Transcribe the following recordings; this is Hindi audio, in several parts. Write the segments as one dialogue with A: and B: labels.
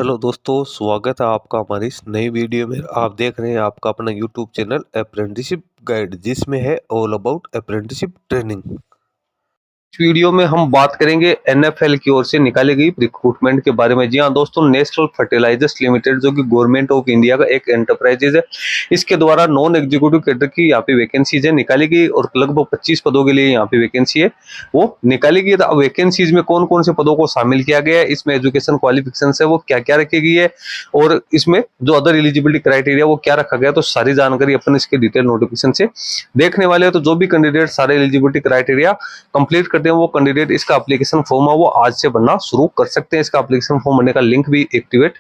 A: हेलो दोस्तों, स्वागत है आपका हमारी इस नई वीडियो में। आप देख रहे हैं आपका अपना यूट्यूब चैनल अप्रेंटिसशिप गाइड, जिसमें है ऑल अबाउट अप्रेंटिसशिप ट्रेनिंग। इस वीडियो में हम बात करेंगे एनएफएल की ओर से निकाली गई रिक्रूटमेंट के बारे में। जी हाँ दोस्तों, नेशनल फर्टिलाइजर्स लिमिटेड जो कि गवर्नमेंट ऑफ इंडिया का एक एंटरप्राइजेज है, इसके द्वारा नॉन एग्जीक्यूटिव कैडर की यहाँ पे वैकेंसीज है निकाली गई और लगभग 25 पदों के लिए यहाँ पे वैकेंसी है वो निकाली गई। तो वैकेंसीज में कौन कौन से पदों को शामिल किया गया है, इसमें एजुकेशन क्वालिफिकेशन है वो क्या क्या रखी गई है और इसमें जो अदर एलिजिबिलिटी क्राइटेरिया वो क्या रखा गया, तो सारी जानकारी अपन इसके डिटेल नोटिफिकेशन से देखने वाले हैं। तो जो भी कैंडिडेट सारे एलिजिबिलिटी क्राइटेरिया कंप्लीट करते हैं वो कैंडिडेट इसका एप्लीकेशन फॉर्म है वो आज से भरना शुरू कर सकते हैं। इसका एप्लीकेशन फॉर्म भरने का लिंक भी एक्टिवेट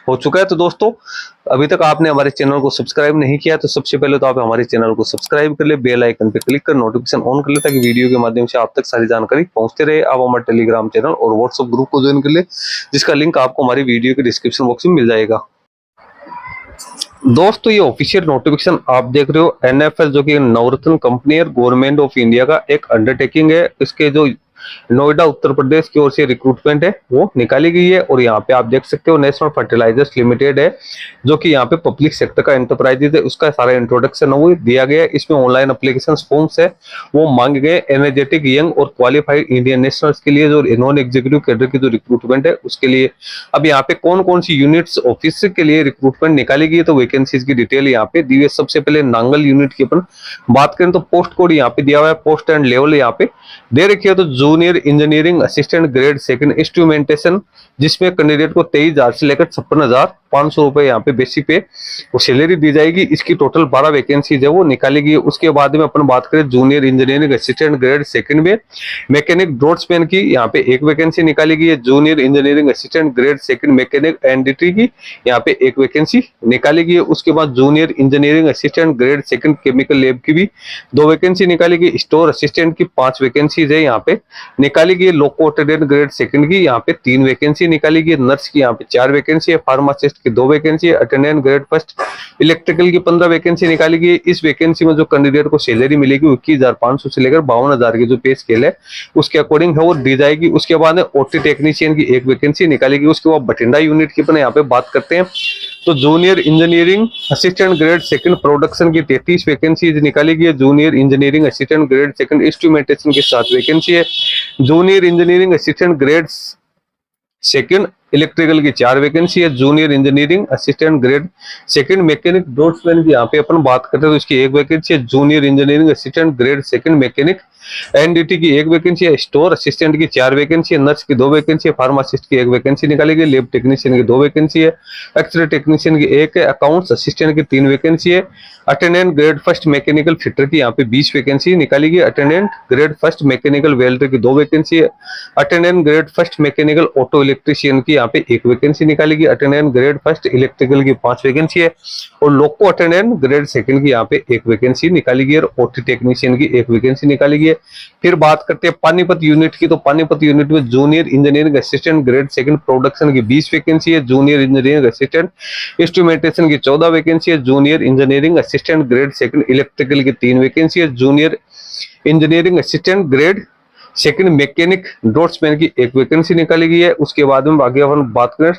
A: हो चुका है। तो दोस्तों, अभी तक आपने हमारे चैनल को सब्सक्राइब नहीं किया तो सबसे पहले तो आप हमारे चैनल को सब्सक्राइब कर ले, बेल आइकन पे क्लिक कर नोटिफिकेशन ऑन कर ले ताकि वीडियो के माध्यम से आप तक सारी जानकारी पहुंचते रहे। आप हमारे टेलीग्राम चैनल और व्हाट्सएप ग्रुप को ज्वाइन कर ले, जिसका लिंक आपको हमारी वीडियो के डिस्क्रिप्शन बॉक्स में मिल जाएगा। दोस्तों, ये ऑफिशियल नोटिफिकेशन आप देख रहे हो, एनएफएल जो कि नवरत्न कंपनी है, गवर्नमेंट ऑफ इंडिया का एक अंडरटेकिंग है। इसके जो नोएडा उत्तर प्रदेश की ओर से रिक्रूटमेंट है वो निकाली गई है और यहाँ पे आप देख सकते हो नेशनल फर्टिलाइजर्स लिमिटेड है जो कि यहाँ पे पब्लिक सेक्टर का एंटरप्राइजेज है, उसका सारा इंट्रोडक्शन वो दिया गया है। इसमें ऑनलाइन एप्लीकेशन फॉर्म्स है वो मांगे गए एनर्जेटिक यंग और क्वालिफाइड इंडियन नेशनल्स के लिए, जो नॉन एग्जीक्यूटिव कैडर की जो रिक्रूटमेंट है उसके लिए। अब यहाँ पे कौन कौन सी यूनिट्स ऑफिस के लिए रिक्रूटमेंट निकाली गई है तो वैकेंसीज की डिटेल यहाँ पे दी है। सबसे पहले नांगल यूनिट की अपन बात करें तो पोस्ट कोड यहाँ पे दिया हुआ है, पोस्ट एंड लेवल यहाँ पे दे रखी है। तो junior engineering assistant grade second instrumentation, जिसमें कैंडिडेट को 23,000 से लेकर 56,500 रुपए यहाँ पे बेसिक पे वो सैलरी दी जाएगी। इसकी टोटल 12 वैकेंसीज है वो निकाली गई। उसके बाद में अपन बात करें junior engineering assistant grade second में मैकेनिक ड्रॉट्समैन की यहाँ पे एक वैकेंसी निकाली गई है। Junior engineering assistant grade second mechanic NDT की यहाँ पे एक वैकेंसी निकाली गई है। उसके बाद junior engineering assistant grade second chemical lab की भी 2 वैकेंसी निकाली गई। स्टोर असिस्टेंट की 5 वैकेंसीज है यहाँ पे निकाली गई। लोको अटेंडेंट ग्रेड सेकंड की यहाँ पे 3 वैकेंसी निकाली गई। नर्स की यहाँ पे 4 वैकेंसी है। फार्मासिस्ट की 2 वैकेंसी है। अटेंडेंट ग्रेड फर्स्ट इलेक्ट्रिकल की 15 वैकेंसी निकाली गई। इस वैकेंसी में जो कैंडिडेट को सैलरी मिलेगी 21,500 से लेकर 52,000 की जो पे स्केल है उसके अकॉर्डिंग है वो दी जाएगी। उसके बाद ओटी टेक्नीशियन की 1 वैकेंसी निकाली गई। उसके बाद बठिंडा यूनिट की अपन यहाँ पे बात करते हैं तो junior engineering assistant grade second production की 33 वैकेंसी निकाली गई है। Junior engineering assistant grade second instrumentation की 7 वैकेंसी है। Junior engineering assistant grade second electrical की 4 वैकेंसी है। Junior engineering assistant grade second mechanic draughtsman की यहाँ पे अपन बात करते हैं तो इसकी 1 वैकेंसी है। Junior engineering assistant grade second mechanic NDT की 1 वैकेंसी है। स्टोर असिस्टेंट की 4 वैकेंसी है। नर्स की 2 वैकेंसी है। फार्मासिस्ट की 1 वैकेंसी निकाली गई। लैब टेक्नीशियन की 2 वैकेंसी है। एक्सरे टेक्नीशियन की 1 है। अकाउंट्स असिस्टेंट की 3 वैकेंसी है। Attendant grade first mechanical fitter की यहाँ पे 20 वैकेंसी निकाली गई। Attendant grade first mechanical welder की 2 वैकेंसी है। Attendant grade first mechanical auto electrician की यहाँ पे 1 वैकेंसी निकाली गई। अटेंडेंट ग्रेड फर्स्ट इलेक्ट्रिकल की 5 वैकेंसी है और लोको अटेंडेंट ग्रेड सेकंड की यहाँ पे 1 वैकेंसी निकाली गई और ओटी टेक्नीशियन की 1 वैकेंसी निकाली गई है। फिर बात करते हैं पानीपत यूनिट की तो पानीपत यूनिट में junior engineering assistant grade second production की 20 वैकेंसी है। जूनियर इंजीनियरिंग असिस्टेंट इंस्ट्रूमेंटेशन की 14 वैकेंसी है। Junior engineering assistant grade second electrical की 3 वैकेंसी है। Junior engineering assistant grade second mechanic draughtsman की 1 वैकेंसी निकाली गई है। उसके बाद में आगे अपन बात करें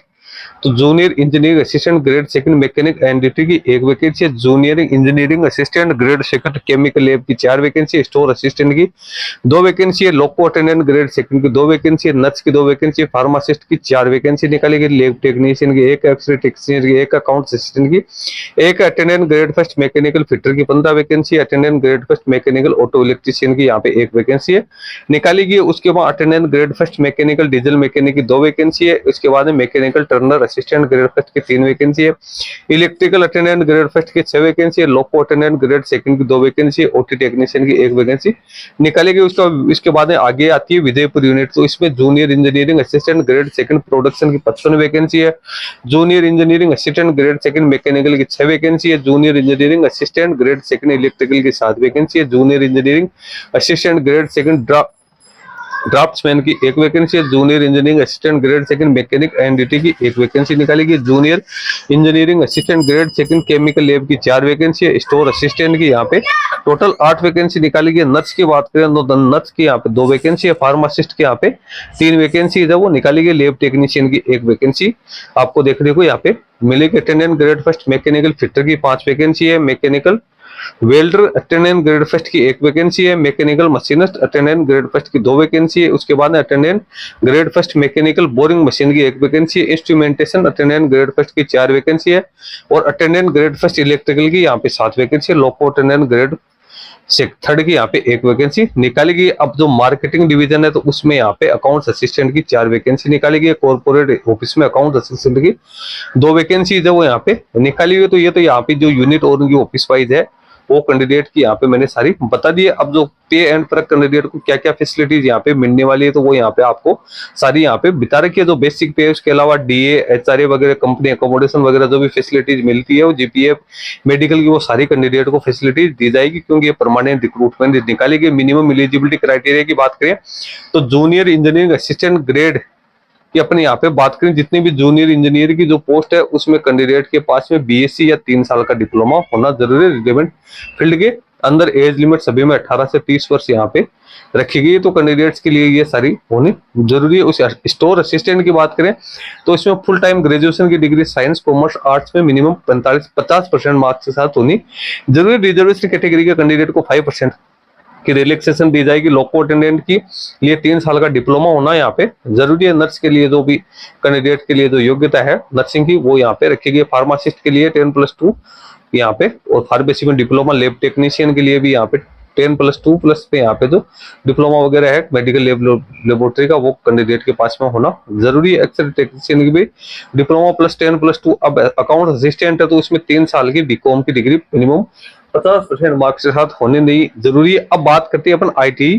A: तो junior engineering assistant grade second mechanic NDT की 1 वैकेंसी है। Junior engineering assistant grade second chemical lab की 4 वैकेंसी है। स्टोर असिस्टेंट की 2 वैकेंसी है। लोको अटेंडेंट ग्रेड सेकंड की 2 वैकेंसी है। नर्स की 2 वैकेंसी है। फार्मासिस्ट की 4 वैकेंसी निकाली गई। लैब टेक्नीशियन की 1, एक्सरे टेक्नीशियन की 1, अकाउंट्स असिस्टेंट की 1, attendant grade first mechanical fitter की 15 vacancy, attendant grade first mechanical auto electrician की यहाँ पे 1 वैकेंसी है निकाली गई। उसके बाद attendant grade first mechanical diesel mechanic की 2 वैकेंसी है। उसके बाद mechanical Turner assistant grade first की 3 वैकेंसी है। इलेक्ट्रिकल अटेंडेंट ग्रेड फर्स्ट की 6 वैकेंसी है। लोको अटेंडेंट ग्रेड सेकंड की 2 वैकेंसी है। ओटी टेक्नीशियन की 1 वैकेंसी निकाली गई। इसके बाद आगे आती है विजयपुर यूनिट तो इसमें junior engineering assistant grade second production की 55 वैकेंसी है। Junior engineering assistant grade second mechanical की 6 वैकेंसी है। Junior engineering assistant grade second electrical की 7 वैकेंसी है। Junior engineering assistant grade second draughtsman की एक वैकेंसी है, junior engineering assistant grade second mechanic NDT की एक वैकेंसी निकाली गई, junior engineering assistant grade second chemical lab की 4 वैकेंसी है, स्टोर असिस्टेंट की यहाँ पे टोटल 8 वैकेंसी निकाली गई। नर्स की बात करें तो नर्स की यहाँ पे 2 वैकेंसी है, फार्मासिस्ट की यहाँ पे 3 वैकेंसी है वो निकाली गई, लैब टेक्नीशियन की 1 वैकेंसी आपको देखने को यहाँ पे मिलेगी। Attendant grade first mechanical fitter की 5 वैकेंसी है, mechanical welder attendant grade first की 1 वैकेंसी है, mechanical machinist attendant grade first की 2 वैकेंसी है, उसके बाद attendant grade first mechanical boring machine की 1 वैकेंसी है, इंस्ट्रूमेंटेशन अटेंडेंट ग्रेड फर्स्ट की 4 वैकेंसी है और अटेंडेंट ग्रेड फर्स्ट इलेक्ट्रिकल की यहाँ पे 7 वैकेंसी है, लोको अटेंडेंट ग्रेड थर्ड की यहाँ पे 1 वैकेंसी निकाली गई। अब जो मार्केटिंग डिवीजन है तो उसमें यहाँ पे अकाउंट्स असिस्टेंट की 4 वैकेंसी निकाली गई, कॉर्पोरेट ऑफिस में अकाउंट असिस्टेंट की 2 वैकेंसी है वो यहाँ पे निकाली गई। तो ये तो यहाँ पे जो यूनिट और उनकी ऑफिस वाइज है वो कैंडिडेट की यहाँ पे मैंने सारी बता दी है। अब जो पे एंड पर कैंडिडेट को क्या क्या फैसिलिटीज यहाँ पे मिलने वाली है तो वो यहाँ पे आपको सारी यहाँ पे बता रखी है। जो बेसिक पे है उसके अलावा डीए एचआरए वगैरह कंपनी अकोमोडेशन वगैरह जो भी फैसिलिटीज मिलती है वो जीपीएफ मेडिकल की वो सारी कैंडिडेट को फैसिलिटीज दी जाएगी, क्योंकि ये परमानेंट रिक्रूटमेंट निकाली गई। मिनिमम एलिजिबिलिटी क्राइटेरिया की बात करें तो जूनियर इंजीनियरिंग असिस्टेंट ग्रेड कि अपने यहाँ पे बात करें जितनी भी जूनियर इंजीनियर की जो पोस्ट है उसमें कैंडिडेट के पास में बीएससी या 3 साल का डिप्लोमा होना जरूरी है। रिलेवेंट फील्ड के अंदर एज लिमिट सभी में 18 से 30 वर्ष यहाँ पे रखी गई है, तो कैंडिडेट्स के लिए ये सारी होनी जरूरी है। उस स्टोर असिस्टेंट की बात करें तो इसमें फुल टाइम ग्रेजुएशन की डिग्री साइंस कॉमर्स आर्ट्स में मिनिमम 50% मार्क्स के साथ होनी जरूरी। रिजर्वेशन कैटेगरी के कैंडिडेट को 5% की रिलैक्सेशन दी जाएगी। लोको अटेंडेंट की लिए 3 साल का डिप्लोमा होना यहाँ पे जरूरी है। नर्स के लिए जो भी कैंडिडेट के लिए जो योग्यता है नर्सिंग की वो यहाँ पे रखी गई। फार्मासिस्ट के लिए 10+2 यहाँ पे और फार्मेसी में डिप्लोमा, लैब टेक्नीशियन के लिए भी यहाँ पे 10+2 प्लस पे यहाँ पे जो डिप्लोमा वगैरह है मेडिकल लेबोरेटरी का वो कैंडिडेट के पास में होना जरूरी है। एक्सरे टेक्नीशियन की भी डिप्लोमा प्लस 10+2। अब अकाउंट असिस्टेंट है तो उसमें 3 साल की बीकॉम की डिग्री मिनिमम 50% मार्क्स के साथ होने नहीं जरूरी है। अब बात करते हैं अपन आईटी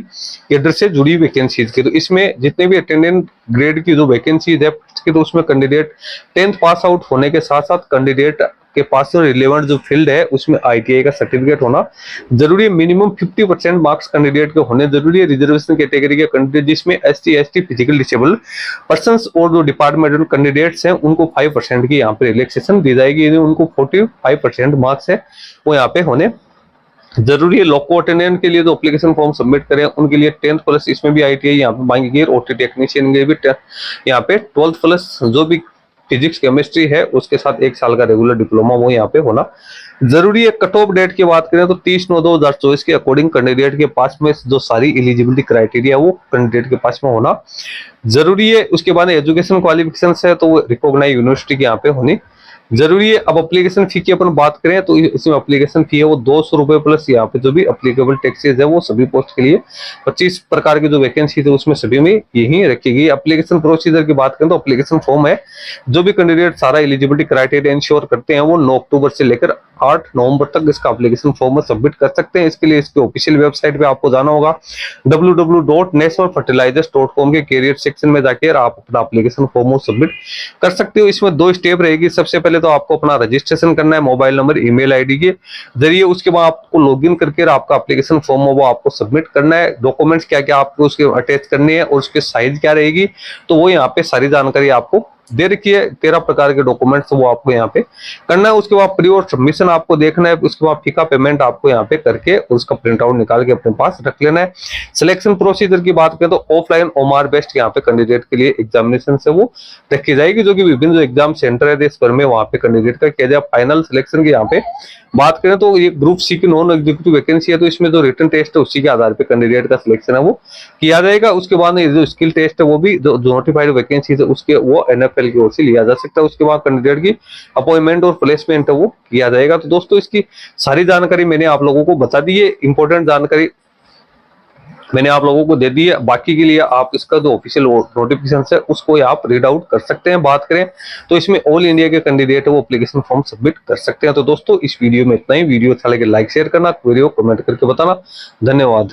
A: कैडर से जुड़ी वैकेंसीज की, तो इसमें जितने भी अटेंडेंट ग्रेड की जो वैकेंसीज है तो उसमें कैंडिडेट 10th पास आउट होने के साथ साथ कैंडिडेट के पास जो रिलेवेंट जो फील्ड है उसमें आईटीआई का सर्टिफिकेट होना जरूरी है। मिनिमम 50% मार्क्स कैंडिडेट के होने जरूरी है। रिजर्वेशन कैटेगरी के कैंडिडेट जिसमें ST ST physical disable persons और जो डिपार्टमेंटल कैंडिडेट्स हैं उनको 5% की यहाँ पे रिलैक्सेशन दी जाएगी। उनको 45% मार्क्स है वो यहाँ पे होने जरूरी है। लोको अटेंडेंट के लिए जो एप्लीकेशन फॉर्म सबमिट करें उनके लिए 10th प्लस इसमें भी आईटीआई यहाँ पे मांगेगी। ओटी टेक्नीशियन के भी यहाँ पे 12th प्लस जो भी फिजिक्स केमिस्ट्री है उसके साथ 1 साल का रेगुलर डिप्लोमा वो यहाँ पे होना जरूरी है। कट ऑफ डेट की बात करें तो 30/9/2024 के अकॉर्डिंग कैंडिडेट के पास में जो सारी एलिजिबिलिटी क्राइटेरिया वो कैंडिडेट के पास में होना जरूरी है। उसके बाद एजुकेशन क्वालिफिकेशन है तो वो रिकॉग्नाइज यूनिवर्सिटी के यहाँ पे होनी जरूरी है। अब एप्लीकेशन फी की अपन बात करें तो इसमें एप्लीकेशन फी है वो 200 रुपए प्लस यहाँ पे जो भी एप्लीकेबल टैक्सेस है वो सभी पोस्ट के लिए 25 प्रकार की जो वैकेंसी है उसमें सभी में यही रखी गई। एप्लीकेशन प्रोसीजर की बात करें तो एप्लीकेशन फॉर्म है जो भी कैंडिडेट सारा एलिजिबिलिटी क्राइटेरिया इंश्योर करते हैं वो 9 अक्टूबर से लेकर 8 नवंबर तक इसका एप्लीकेशन फॉर्म सबमिट कर सकते हैं। इसके लिए इसके ऑफिशियल वेबसाइट पे आपको जाना होगा www.nationalfertilizers.com के कैरियर सेक्शन में जाकर आप अपना एप्लीकेशन फॉर्म सबमिट कर सकते हो। इसमें 2 स्टेप रहेगी। सबसे पहले तो आपको अपना रजिस्ट्रेशन करना है मोबाइल नंबर ईमेल आईडी के जरिए, उसके बाद आपको लॉगिन करके आपका एप्लीकेशन फॉर्म वो आपको सबमिट करना है। डॉक्यूमेंट्स क्या क्या आपको उसके अटैच करने हैं और उसके साइज क्या रहेगी तो वो यहाँ पे सारी जानकारी आपको दे रखी है। 13 प्रकार के डॉक्यूमेंट्स वो आपको यहाँ पे करना है। उसके बाद प्री और सबमिशन आपको देखना है। उसके बाद फी का पेमेंट आपको यहाँ पे करके उसका प्रिंट आउट निकाल के अपने पास रख लेना है। सिलेक्शन प्रोसीजर की बात करें तो ऑफलाइन ओमार बेस्ट यहाँ पे कैंडिडेट के लिए एग्जामिनेशन से वो रखी जाएगी, जो कि विभिन्न जो एग्जाम सेंटर है देश भर में वहाँ पे कैंडिडेट का किया जाए। फाइनल सिलेक्शन की यहाँ पे बात करें तो ये ग्रुप सी की नॉन एग्जीक्यूटिव वैकेंसी है तो इसमें जो रिटन टेस्ट है उसी के आधार पे कैंडिडेट का सिलेक्शन है वो किया जाएगा। उसके बाद जो स्किल टेस्ट है वो भी जो नोटिफाइड वैकेंसी है उसके वो एनएफएल की ओर से लिया जा सकता है। उसके बाद कैंडिडेट की अपॉइंटमेंट और प्लेसमेंट है वो किया जाएगा। तो दोस्तों इसकी सारी जानकारी मैंने आप लोगों को बता दी है। इंपॉर्टेंट जानकारी मैंने आप लोगों को दे दी है। बाकी के लिए आप इसका जो ऑफिशियल नोटिफिकेशन है उसको आप रीड आउट कर सकते हैं। बात करें तो इसमें ऑल इंडिया के कैंडिडेट है वो एप्लीकेशन फॉर्म सबमिट कर सकते हैं। तो दोस्तों इस वीडियो में इतना ही। वीडियो अच्छा लगे लाइक शेयर करना, वीडियो कमेंट करके बताना। धन्यवाद।